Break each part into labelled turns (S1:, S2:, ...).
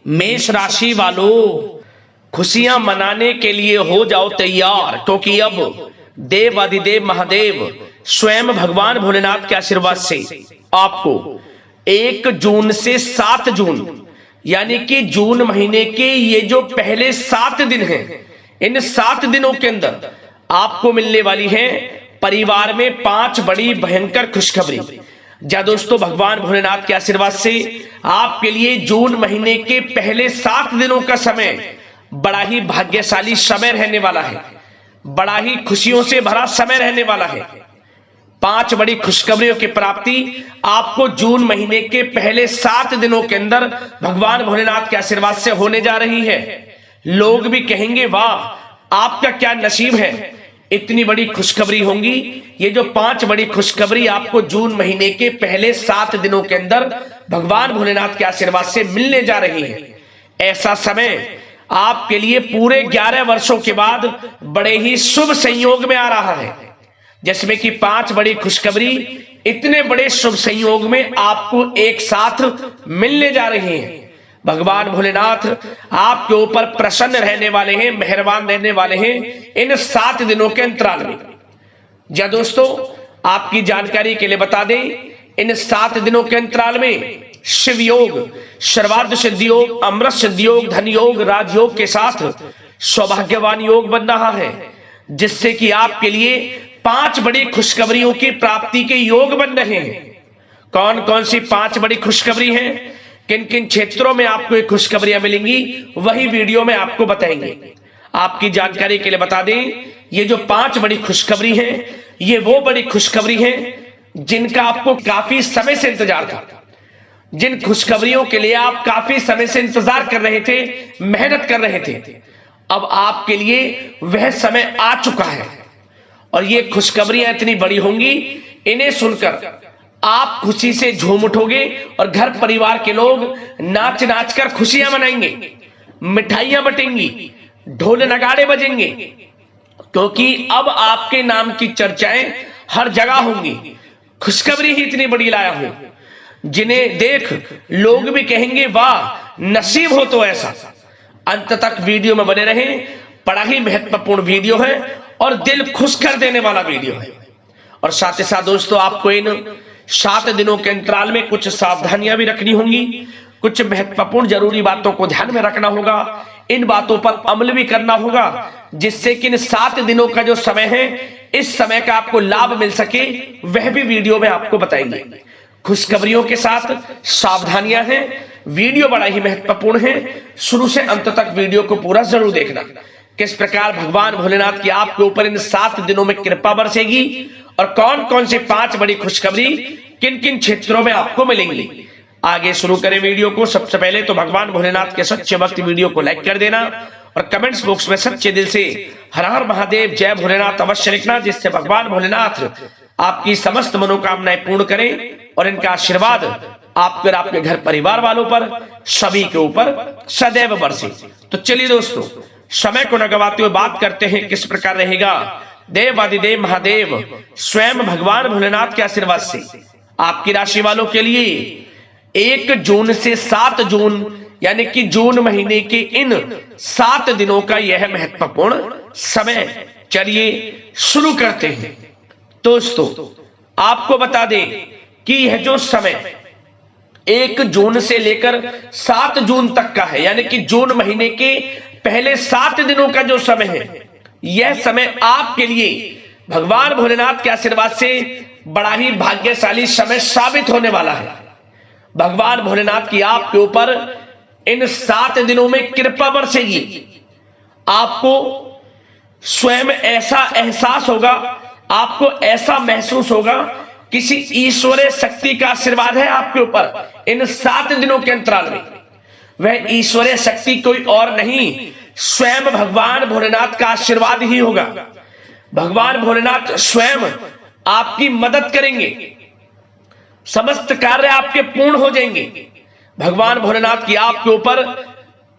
S1: मेष राशि वालों, खुशियां मनाने के लिए हो जाओ तैयार, क्योंकि अब देव आदिदेव महादेव स्वयं भगवान भोलेनाथ के आशीर्वाद से आपको 1 जून से 7 जून यानी कि जून महीने के ये जो पहले 7 दिन हैं, इन 7 दिनों के अंदर आपको मिलने वाली है परिवार में 5 बड़ी भयंकर खुशखबरी। जा दोस्तों, भगवान भोलेनाथ के आशीर्वाद से आपके लिए जून महीने के पहले 7 दिनों का समय बड़ा ही भाग्यशाली समय रहने वाला है, बड़ा ही खुशियों से भरा समय रहने वाला है। 5 बड़ी खुशखबरियों की प्राप्ति आपको जून महीने के पहले 7 दिनों के अंदर भगवान भोलेनाथ के आशीर्वाद से होने जा रही है। लोग भी कहेंगे वाह आपका क्या नसीब है, इतनी बड़ी खुशखबरी होंगी। ये जो 5 बड़ी खुशखबरी आपको जून महीने के पहले 7 दिनों के अंदर भगवान भोलेनाथ के आशीर्वाद से मिलने जा रही है। ऐसा समय आपके लिए पूरे 11 वर्षों के बाद बड़े ही शुभ संयोग में आ रहा है, जिसमें कि 5 बड़ी खुशखबरी इतने बड़े शुभ संयोग में आपको एक साथ मिलने जा रही हैं। भगवान भोलेनाथ आपके ऊपर प्रसन्न रहने वाले हैं, मेहरबान रहने वाले हैं इन 7 दिनों के अंतराल में। जा दोस्तों, आपकी जानकारी के लिए बता दें, इन 7 दिनों के अंतराल में शिव योग, सर्वार्थ सिद्धि योग, अमृत सिद्धि योग, धन योग, राजयोग के साथ सौभाग्यवान योग बन रहा है, जिससे कि आपके लिए 5 बड़ी खुशखबरियों की प्राप्ति के योग बन रहे हैं। कौन कौन सी 5 बड़ी खुशखबरी हैं, किन किन क्षेत्रों में आपको ये खुशखबरियां मिलेंगी, वही वीडियो में आपको बताएंगे। आपकी जानकारी के लिए बता दें, ये जो 5 बड़ी खुशखबरी हैं, ये वो बड़ी खुशखबरी हैं जिनका आपको काफी समय से इंतजार था, जिन खुशखबरियों के लिए आप काफी समय से इंतजार कर रहे थे, मेहनत कर रहे थे। अब आपके लिए वह समय आ चुका है और ये खुशखबरियां इतनी बड़ी होंगी, इन्हें सुनकर आप खुशी से झूम उठोगे और घर परिवार के लोग नाच नाच कर खुशियां मनाएंगे, मिठाइयां बटेंगी, ढोल नगाड़े बजेंगे, क्योंकि अब आपके नाम की चर्चाएं हर जगह होंगी। खुशखबरी ही इतनी बड़ी लाया हूं, जिन्हें देख लोग भी कहेंगे वाह नसीब हो तो ऐसा। अंत तक वीडियो में बने रहें, बड़ा ही महत्वपूर्ण वीडियो है और दिल खुश कर देने वाला वीडियो है। और साथ ही साथ दोस्तों, आपको इन 7 दिनों के अंतराल में कुछ सावधानियां भी रखनी होंगी, कुछ महत्वपूर्ण जरूरी बातों को ध्यान में रखना होगा, इन बातों पर अमल भी करना होगा, जिससे कि इन 7 दिनों का जो समय है, इस समय का आपको लाभ मिल सके, वह भी वीडियो में आपको बताएंगे। खुशखबरियों के साथ सावधानियां हैं, वीडियो बड़ा ही महत्वपूर्ण है, शुरू से अंत तक वीडियो को पूरा जरूर देखना। किस प्रकार भगवान भोलेनाथ की आपके ऊपर इन 7 दिनों में कृपा बरसेगी और कौन कौन से 5 बड़ी खुशखबरी किन किन क्षेत्रों में आपको मिलेंगी। आगे शुरू करें वीडियो को। सबसे पहले तो भगवान भोलेनाथ के सच्चे भक्त वीडियो को लाइक कर देना और कमेंट्स बॉक्स में सच्चे दिल से हर हर महादेव जय भोलेनाथ अवश्य लिखना, जिससे भगवान भोलेनाथ आपकी समस्त मनोकामनाएं पूर्ण करें और इनका आशीर्वाद आपके और आपके घर परिवार वालों पर सभी के ऊपर सदैव बरसे। तो चलिए दोस्तों, समय को न गवाते हुए बात करते हैं किस प्रकार रहेगा देव आदिदेव महादेव स्वयं भगवान भोलेनाथ के आशीर्वाद से आपकी राशि वालों के लिए 1 जून से 7 जून यानी कि जून महीने के इन 7 दिनों का यह महत्वपूर्ण समय। चलिए शुरू करते हैं। दोस्तों, आपको बता दें कि यह जो समय 1 जून से लेकर 7 जून तक का है, यानी कि जून महीने के पहले 7 दिनों का जो समय है, यह समय आपके लिए भगवान भोलेनाथ के आशीर्वाद से बड़ा ही भाग्यशाली समय साबित होने वाला है। भगवान भोलेनाथ की आपके ऊपर इन 7 दिनों में कृपा बरसेगी। आपको स्वयं ऐसा एहसास होगा, आपको ऐसा महसूस होगा किसी ईश्वरीय शक्ति का आशीर्वाद है आपके ऊपर इन 7 दिनों के अंतराल में। वह ईश्वरीय शक्ति कोई और नहीं, स्वयं भगवान भोलेनाथ का आशीर्वाद ही होगा। भगवान भोलेनाथ स्वयं आपकी मदद करेंगे, समस्त कार्य आपके पूर्ण हो जाएंगे। भगवान भोलेनाथ की आपके ऊपर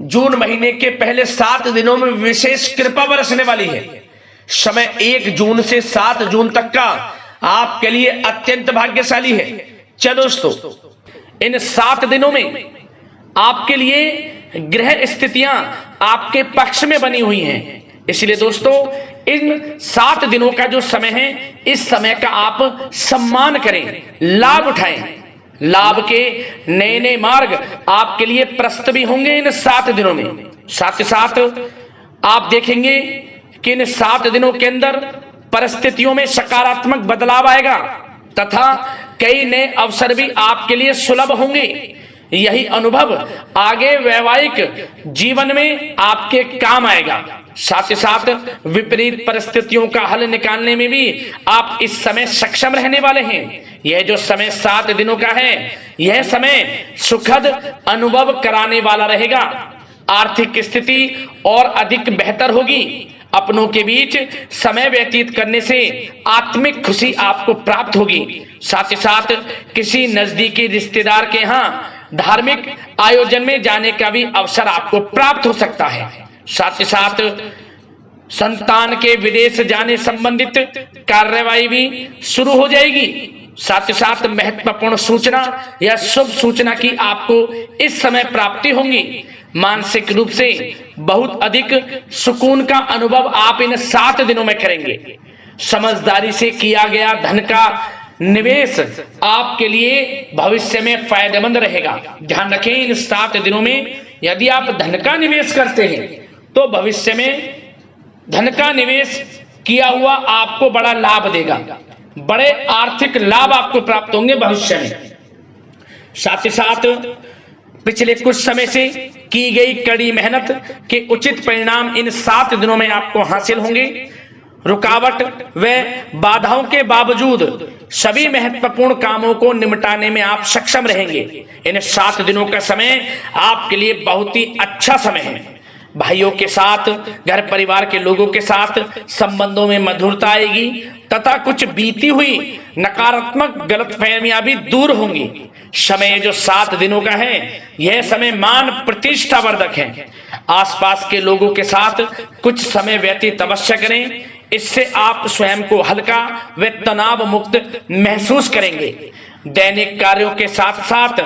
S1: जून महीने के पहले 7 दिनों में विशेष कृपा बरसने वाली है। समय 1 जून से 7 जून तक का आपके लिए अत्यंत भाग्यशाली है। चलो दोस्तों, इन 7 दिनों में आपके लिए ग्रह स्थितियां आपके पक्ष में बनी हुई हैं। इसलिए दोस्तों इन 7 दिनों का जो समय है, इस समय का आप सम्मान करें, लाभ उठाएं। लाभ के नए नए मार्ग आपके लिए प्रशस्त भी होंगे इन 7 दिनों में। साथ ही साथ आप देखेंगे कि इन 7 दिनों के अंदर परिस्थितियों में सकारात्मक बदलाव आएगा तथा कई नए अवसर भी आपके लिए सुलभ होंगे। यही अनुभव आगे वैवाहिक जीवन में आपके काम आएगा। साथ ही साथ विपरीत परिस्थितियों का हल निकालने में भी आप इस समय सक्षम रहने वाले हैं। यह जो समय 7 दिनों का है, यह समय सुखद अनुभव कराने वाला रहेगा। आर्थिक स्थिति और अधिक बेहतर होगी। अपनों के बीच समय व्यतीत करने से आत्मिक खुशी आपको प्राप्त होगी। साथ ही साथ किसी नजदीकी रिश्तेदार के यहाँ धार्मिक आयोजन में जाने का भी अवसर आपको प्राप्त हो सकता है। साथ ही साथ संतान के विदेश जाने संबंधित कार्यवाही भी शुरू हो जाएगी। साथ ही साथ महत्वपूर्ण सूचना या शुभ सूचना की आपको इस समय प्राप्ति होंगी। मानसिक रूप से बहुत अधिक सुकून का अनुभव आप इन 7 दिनों में करेंगे। समझदारी से किया गया धन का निवेश आपके लिए भविष्य में फायदेमंद रहेगा। ध्यान रखें, इन 7 दिनों में यदि आप धन का निवेश करते हैं तो भविष्य में धन का निवेश किया हुआ आपको बड़ा लाभ देगा। बड़े आर्थिक लाभ आपको प्राप्त होंगे भविष्य में। साथ ही साथ पिछले कुछ समय से की गई कड़ी मेहनत के उचित परिणाम इन 7 दिनों में आपको हासिल होंगे। रुकावट व बाधाओं के बावजूद सभी महत्वपूर्ण कामों को निपटाने में आप सक्षम रहेंगे। इन 7 दिनों का समय आपके लिए बहुत ही अच्छा समय है। भाइयों के साथ, घर परिवार के लोगों के साथ संबंधों में मधुरता आएगी तथा कुछ बीती हुई नकारात्मक गलतफहमियां भी दूर होंगी। समय जो 7 दिनों का है, यह समय मान प्रतिष्ठा वर्धक है। आसपास के लोगों के साथ कुछ समय व्यतीत अवश्य करें। इससे आप स्वयं को हल्का व तनाव मुक्त महसूस करेंगे। दैनिक कार्यों के साथ साथ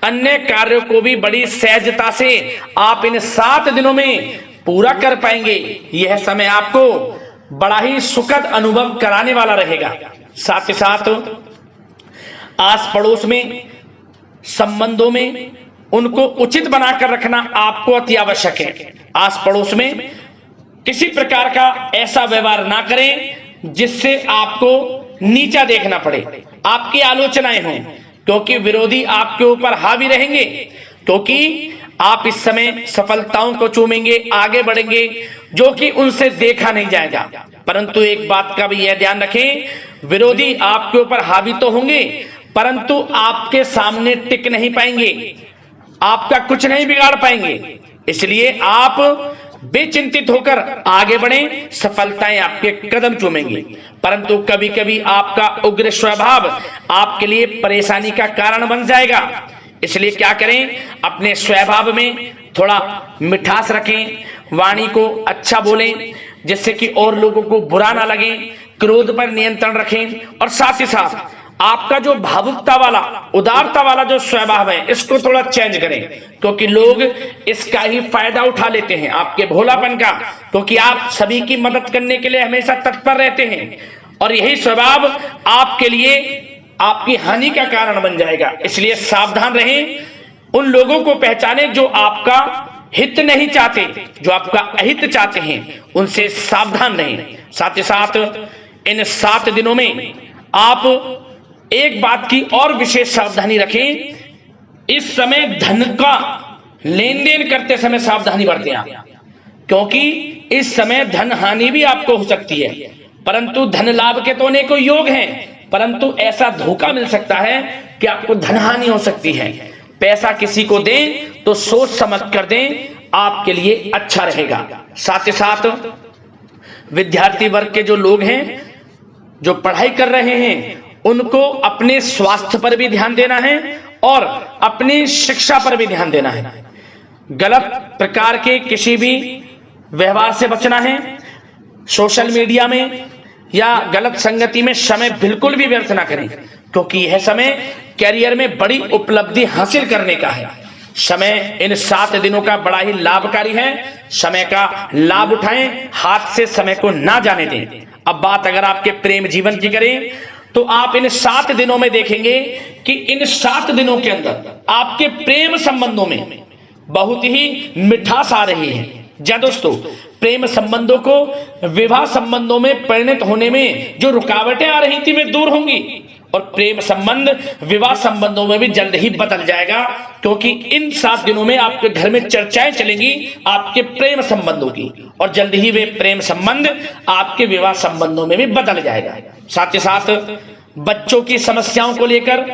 S1: अन्य कार्यों को भी बड़ी सहजता से आप इन 7 दिनों में पूरा कर पाएंगे। यह समय आपको बड़ा ही सुखद अनुभव कराने वाला रहेगा। साथ ही साथ आस पड़ोस में संबंधों में उनको उचित बनाकर रखना आपको अति आवश्यक है। आस पड़ोस में किसी प्रकार का ऐसा व्यवहार ना करें जिससे आपको नीचा देखना पड़े, आपकी आलोचनाएं हों, क्योंकि विरोधी आपके ऊपर हावी रहेंगे। क्योंकि आप इस समय सफलताओं को चूमेंगे, आगे बढ़ेंगे, जो कि उनसे देखा नहीं जाएगा। परंतु एक बात का भी यह ध्यान रखें, विरोधी आपके ऊपर हावी तो होंगे परंतु आपके सामने टिक नहीं पाएंगे, आपका कुछ नहीं बिगाड़ पाएंगे। इसलिए आप बेचिंतित होकर आगे बढ़ें, सफलताएं आपके कदम चूमेंगी। परंतु कभी कभी आपका उग्र स्वभाव आपके लिए परेशानी का कारण बन जाएगा। इसलिए क्या करें, अपने स्वभाव में थोड़ा मिठास रखें, वाणी को अच्छा बोलें जिससे कि और लोगों को बुरा ना लगे, क्रोध पर नियंत्रण रखें। और साथ ही साथ आपका जो भावुकता वाला, उदारता वाला जो स्वभाव है, इसको थोड़ा चेंज करें, क्योंकि लोग इसका ही फायदा उठा लेते हैं, आपके भोलापन का। क्योंकि आप सभी की मदद करने के लिए हमेशा तत्पर रहते हैं और यही स्वभाव आपके लिए आपकी हानि का कारण बन जाएगा। इसलिए सावधान रहें, उन लोगों को पहचाने जो आपका हित नहीं चाहते, जो आपका अहित चाहते हैं, उनसे सावधान रहें। साथ ही साथ इन 7 दिनों में आप एक बात की और विशेष सावधानी रखें, इस समय धन का लेन देन करते समय सावधानी बरतें आप, क्योंकि इस समय धन हानि भी आपको हो सकती है। परंतु धन लाभ के तो अनेकों योग हैं, परंतु ऐसा धोखा मिल सकता है कि आपको धन हानि हो सकती है। पैसा किसी को दें तो सोच समझ कर दें, आपके लिए अच्छा रहेगा। साथ ही साथ विद्यार्थी वर्ग के जो लोग हैं, जो पढ़ाई कर रहे हैं, उनको अपने स्वास्थ्य पर भी ध्यान देना है और अपनी शिक्षा पर भी ध्यान देना है। गलत प्रकार के किसी भी व्यवहार से बचना है। सोशल मीडिया में या गलत संगति में समय बिल्कुल भी व्यर्थ ना करें, क्योंकि यह समय कैरियर में बड़ी उपलब्धि हासिल करने का है। समय इन 7 दिनों का बड़ा ही लाभकारी है। समय का लाभ उठाएं, हाथ से समय को ना जाने दें। अब बात अगर आपके प्रेम जीवन की करें तो आप इन 7 दिनों में देखेंगे कि इन 7 दिनों के अंदर आपके प्रेम संबंधों में बहुत ही मिठास आ रही है। जी दोस्तों, प्रेम संबंधों को विवाह संबंधों में परिणत होने में जो रुकावटें आ रही थी वे दूर होंगी और प्रेम संबंध विवाह संबंधों में भी जल्द ही बदल जाएगा, क्योंकि इन 7 दिनों में आपके घर में चर्चाएं चलेंगी आपके प्रेम संबंधों की और जल्द ही वे प्रेम संबंध आपके विवाह संबंधों में भी बदल जाएगा। साथ ही साथ बच्चों की समस्याओं को लेकर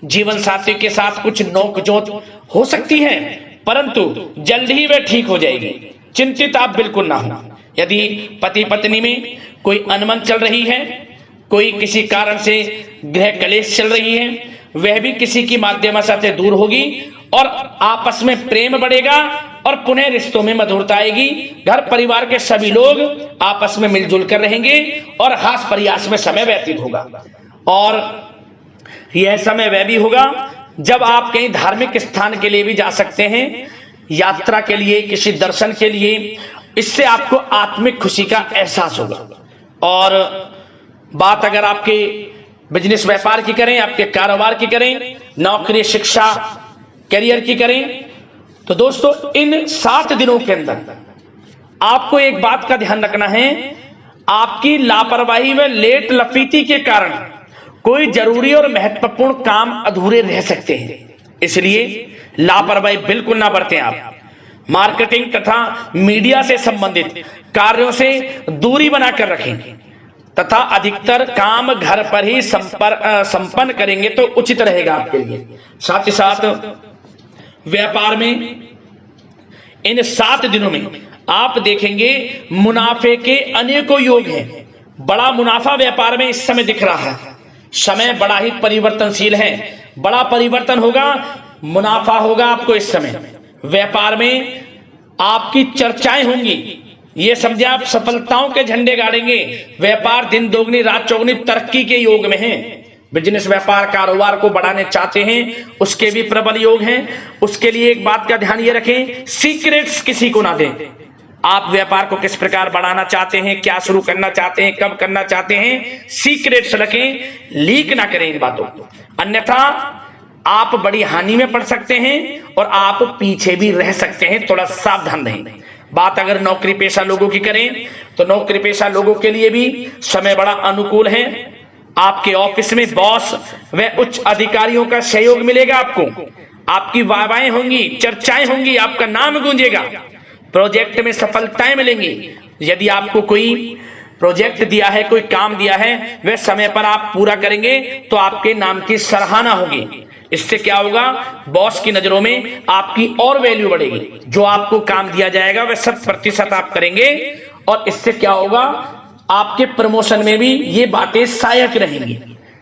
S1: जीवन साथी के साथ कुछ नोकझोंक हो सकती है, परंतु जल्द ही वे ठीक हो जाएगी। चिंतित आप बिल्कुल ना हो। यदि पति पत्नी में कोई अनबन चल रही है, कोई किसी कारण से गृह कलेश चल रही है, वह भी किसी की माध्यम से दूर होगी और आपस में प्रेम बढ़ेगा और पुनः रिश्तों में मधुरता आएगी। घर परिवार के सभी लोग आपस में मिलजुल कर रहेंगे और हास प्रयास में समय व्यतीत होगा। और यह समय वह भी होगा जब आप कहीं धार्मिक स्थान के लिए भी जा सकते हैं, यात्रा के लिए, किसी दर्शन के लिए। इससे आपको आत्मिक खुशी का एहसास होगा। और बात अगर आपके बिजनेस व्यापार की करें, आपके कारोबार की करें, नौकरी, शिक्षा, करियर की करें, तो दोस्तों इन 7 दिनों के अंदर आपको एक बात का ध्यान रखना है। आपकी लापरवाही व लेट लफीती के कारण कोई जरूरी और महत्वपूर्ण काम अधूरे रह सकते हैं, इसलिए लापरवाही बिल्कुल ना बरतें। आप मार्केटिंग तथा मीडिया से संबंधित कार्यों से दूरी बनाकर रखें तथा अधिकतर काम घर पर ही संपन्न करेंगे तो उचित रहेगा आपके लिए। साथ ही साथ व्यापार में इन 7 दिनों में आप देखेंगे मुनाफे के अनेकों योग हैं। बड़ा मुनाफा व्यापार में इस समय दिख रहा है। समय बड़ा ही परिवर्तनशील है, बड़ा परिवर्तन होगा, मुनाफा होगा आपको इस समय। व्यापार में आपकी चर्चाएं होंगी, ये समझे आप सफलताओं के झंडे गाड़ेंगे। व्यापार दिन दोगुनी रात चौगुनी तरक्की के योग में है। बिजनेस व्यापार कारोबार को बढ़ाने चाहते हैं, उसके भी प्रबल योग हैं। उसके लिए एक बात का ध्यान ये रखें, सीक्रेट्स किसी को ना दें। आप व्यापार को किस प्रकार बढ़ाना चाहते हैं, क्या शुरू करना चाहते हैं, कब करना चाहते हैं, सीक्रेट्स रखें, लीक ना करें इन बातों को, अन्यथा आप बड़ी हानि में पड़ सकते हैं और आप पीछे भी रह सकते हैं। थोड़ा सावधान रहें। बात अगर नौकरी पेशा लोगों की करें तो नौकरी पेशा लोगों के लिए भी समय बड़ा अनुकूल है। आपके ऑफिस में बॉस व उच्च अधिकारियों का सहयोग मिलेगा आपको। आपकी वाहवाहें होंगी, चर्चाएं होंगी, आपका नाम गूंजेगा। प्रोजेक्ट में सफलताएं मिलेंगी। यदि आपको कोई प्रोजेक्ट दिया है, कोई काम दिया है, वह समय पर आप पूरा करेंगे तो आपके नाम की सराहना होगी। इससे क्या होगा, बॉस की नजरों में आपकी और वैल्यू बढ़ेगी। जो आपको काम दिया जाएगा वह 100% आप करेंगे और इससे क्या होगा, आपके प्रमोशन में भी ये बातें सहायक रहेंगी।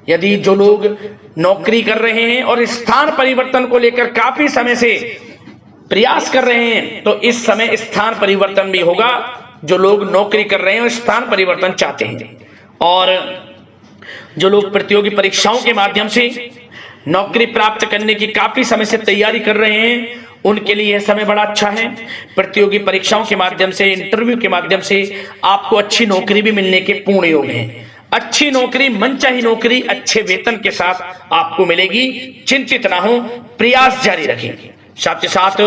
S1: यदि जो लोग नौकरी कर रहे हैं और स्थान परिवर्तन को लेकर काफी समय से प्रयास कर रहे हैं, तो इस समय स्थान परिवर्तन भी होगा। जो लोग नौकरी कर रहे हैं और स्थान परिवर्तन चाहते हैं, और जो लोग प्रतियोगी परीक्षाओं के माध्यम से नौकरी प्राप्त करने की काफी समय से तैयारी कर रहे हैं, उनके लिए यह समय बड़ा अच्छा है। प्रतियोगी परीक्षाओं के माध्यम से, इंटरव्यू के माध्यम से आपको अच्छी नौकरी भी मिलने के पूर्ण योग हैं। अच्छी नौकरी, मनचाही नौकरी अच्छे वेतन के साथ आपको मिलेगी। चिंतित ना हो, प्रयास जारी रखें। साथ ही साथ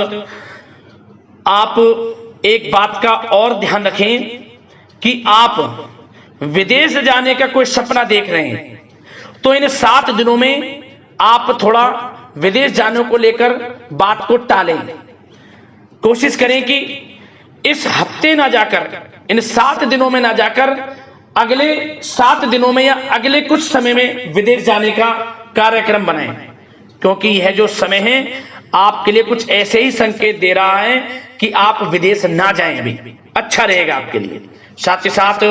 S1: आप एक बात का और ध्यान रखें कि आप विदेश जाने का कोई सपना देख रहे हैं तो इन 7 दिनों में आप थोड़ा विदेश जाने को लेकर बात को टालें। कोशिश करें कि इस हफ्ते ना जाकर, इन 7 दिनों में ना जाकर, अगले 7 दिनों में या अगले कुछ समय में विदेश जाने का कार्यक्रम बनाएं, क्योंकि यह जो समय है आपके लिए कुछ ऐसे ही संकेत दे रहा है कि आप विदेश ना जाएं, अभी अच्छा रहेगा आपके लिए। साथ ही साथ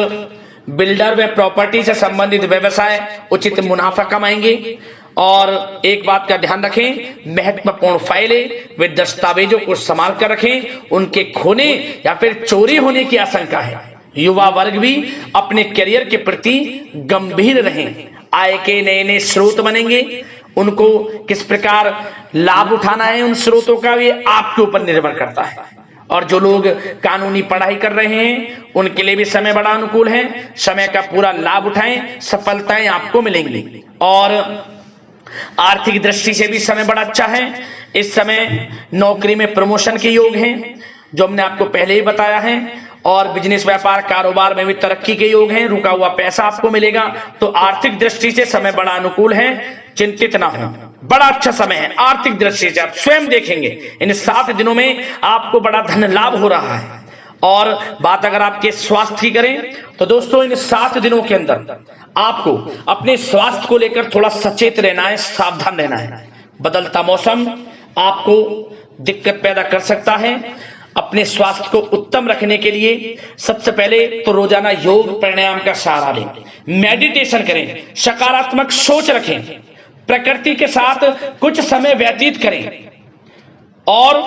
S1: बिल्डर व प्रॉपर्टी से संबंधित व्यवसाय उचित मुनाफा कमाएंगे। और एक बात का ध्यान रखें, महत्वपूर्ण फाइलें व दस्तावेजों को संभाल कर रखें, उनके खोने या फिर चोरी होने की आशंका है। युवा वर्ग भी अपने करियर के प्रति गंभीर रहें। आय के नए नए स्रोत बनेंगे उनको किस प्रकार लाभ उठाना है उन स्रोतों का, ये आपके ऊपर निर्भर करता है। और जो लोग कानूनी पढ़ाई कर रहे हैं उनके लिए भी समय बड़ा अनुकूल है। समय का पूरा लाभ उठाएं, सफलताएं आपको मिलेंगी। और आर्थिक दृष्टि से भी समय बड़ा अच्छा है। इस समय नौकरी में प्रमोशन के योग हैं, जो हमने आपको पहले ही बताया है। और बिजनेस, व्यापार, कारोबार में भी तरक्की के योग हैं। रुका हुआ पैसा आपको मिलेगा। तो आर्थिक दृष्टि से समय बड़ा अनुकूल है, चिंतित ना हो, बड़ा अच्छा समय है आर्थिक दृष्टि से। आप स्वयं देखेंगे इन 7 दिनों में आपको बड़ा धन लाभ हो रहा है। और बात अगर आपके स्वास्थ्य की करें तो दोस्तों इन 7 दिनों के अंदर आपको अपने स्वास्थ्य को लेकर थोड़ा सचेत रहना है, सावधान रहना है। बदलता मौसम आपको दिक्कत पैदा कर सकता है। अपने स्वास्थ्य को उत्तम रखने के लिए सबसे पहले तो रोजाना योग प्राणायाम का सहारा लें, मेडिटेशन करें, सकारात्मक सोच रखें, प्रकृति के साथ कुछ समय व्यतीत करें और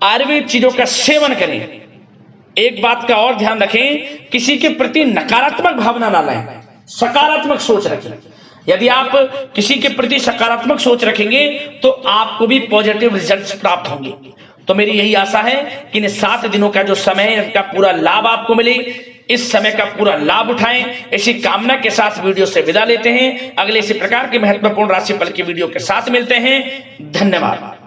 S1: आयुर्वेद चीजों का सेवन करें। एक बात का और ध्यान रखें, किसी के प्रति नकारात्मक भावना ना लाएं, सकारात्मक सोच रखें। यदि आप किसी के प्रति सकारात्मक सोच रखेंगे तो आपको भी पॉजिटिव रिजल्ट्स प्राप्त होंगे। तो मेरी यही आशा है कि इन 7 दिनों का जो समय है इसका पूरा लाभ आपको मिले। इस समय का पूरा लाभ उठाएं। इसी कामना के साथ वीडियो से विदा लेते हैं। अगले इसी प्रकार के महत्वपूर्ण राशिफल की वीडियो के साथ मिलते हैं। धन्यवाद।